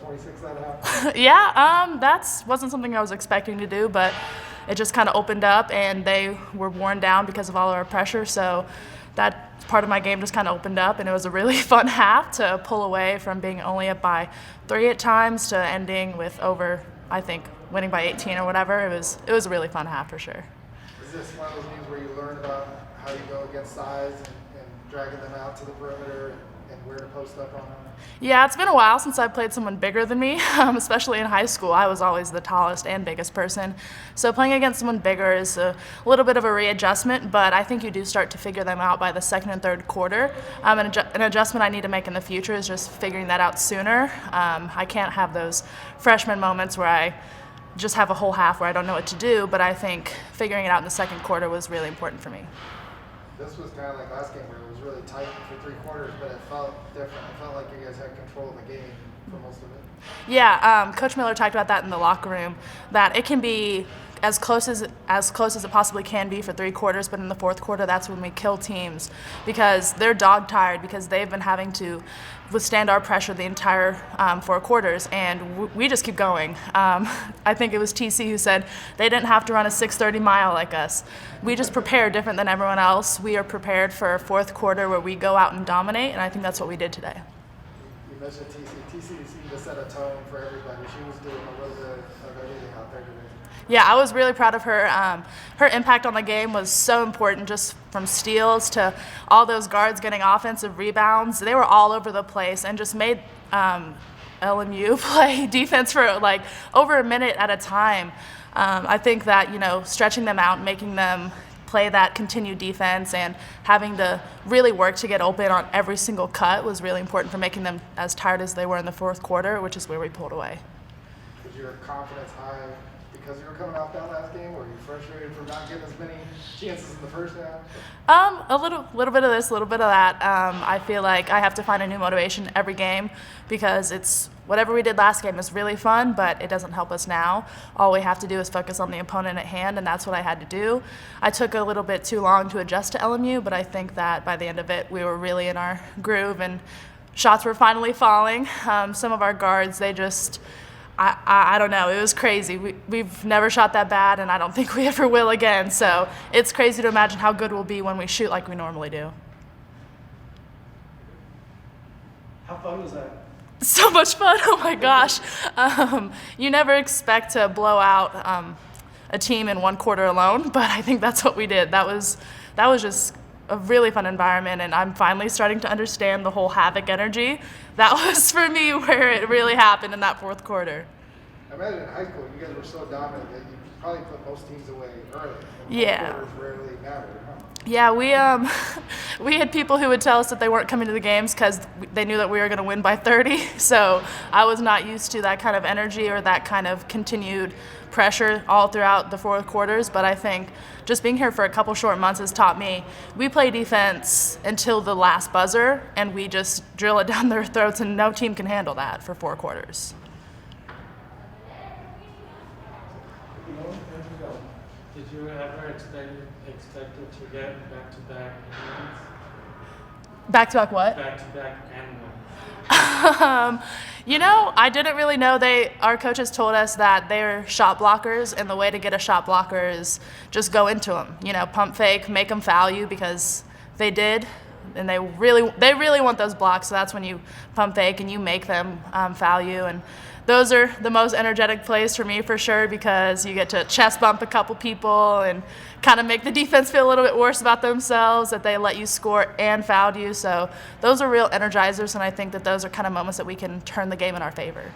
26 that happened? Yeah, that wasn't something I was expecting to do, but it just kind of opened up, and they were worn down because of all of our pressure. So that part of my game just kind of opened up, and it was a really fun half to pull away from being only up by 3 at times to ending with over, I think, winning by 18 or whatever. It was a really fun half for sure. Is this one of those games where you learn about how you go against size and dragging them out to the perimeter and where to post up on them? Yeah, it's been a while since I played someone bigger than me, especially in high school. I was always the tallest and biggest person. So playing against someone bigger is a little bit of a readjustment, but I think you do start to figure them out by the second and third quarter. An adjustment I need to make in the future is just figuring that out sooner. I can't have those freshman moments where I just have a whole half where I don't know what to do, but I think figuring it out in the second quarter was really important for me. This was kind of like last game where it was really tight for 3 quarters, but it felt different. It felt like you guys had control of the game for most of it. Yeah, Coach Miller talked about that in the locker room, that it can be as close as it possibly can be for 3 quarters, but in the fourth quarter, that's when we kill teams because they're dog tired because they've been having to withstand our pressure the entire 4 quarters, and we just keep going. I think it was TC who said they didn't have to run a 6:30 mile like us. We just prepare different than everyone else. We are prepared for a fourth quarter where we go out and dominate, and I think that's what we did today. You mentioned TC. TC seemed to set a tone for everybody. She was doing a little bit of everything out there today. Yeah, I was really proud of her. Her impact on the game was so important, just from steals to all those guards getting offensive rebounds. They were all over the place and just made LMU play defense for like over a minute at a time. I think that, stretching them out, making them play that continued defense and having to really work to get open on every single cut was really important for making them as tired as they were in the fourth quarter, which is where we pulled away. Was your confidence high because you were coming off that last game? Were you frustrated for not getting as many chances in the first half? A little bit of this, a little bit of that. I feel like I have to find a new motivation every game because it's whatever we did last game is really fun, but it doesn't help us now. All we have to do is focus on the opponent at hand, and that's what I had to do. I took a little bit too long to adjust to LMU, but I think that by the end of it, we were really in our groove, and shots were finally falling. Some of our guards, they just I don't know. It was crazy. We've never shot that bad, and I don't think we ever will again. So it's crazy to imagine how good we'll be when we shoot like we normally do. How fun was that? So much fun. Oh, my gosh. You never expect to blow out a team in one quarter alone, but I think that's what we did. That was just a really fun environment, and I'm finally starting to understand the whole Havoc energy. That was, for me, where it really happened in that fourth quarter. I imagine in high school, you guys were so dominant that you probably put most teams away early. Yeah. Quarters rarely mattered, huh? Yeah, we had people who would tell us that they weren't coming to the games because they knew that we were going to win by 30. So I was not used to that kind of energy or that kind of continued pressure all throughout the fourth quarters. But I think just being here for a couple short months has taught me we play defense until the last buzzer, and we just drill it down their throats, and no team can handle that for 4 quarters. Did you ever expect it to get back-to-back wins? Back-to-back what? Back-to-back and wins. I didn't really know. Our coaches told us that they're shot blockers, and the way to get a shot blocker is just go into them. Pump fake, make them foul you because they did, and they really want those blocks. So that's when you pump fake and you make them foul you. And those are the most energetic plays for me for sure because you get to chest bump a couple people and kind of make the defense feel a little bit worse about themselves that they let you score and fouled you. So those are real energizers, and I think that those are kind of moments that we can turn the game in our favor.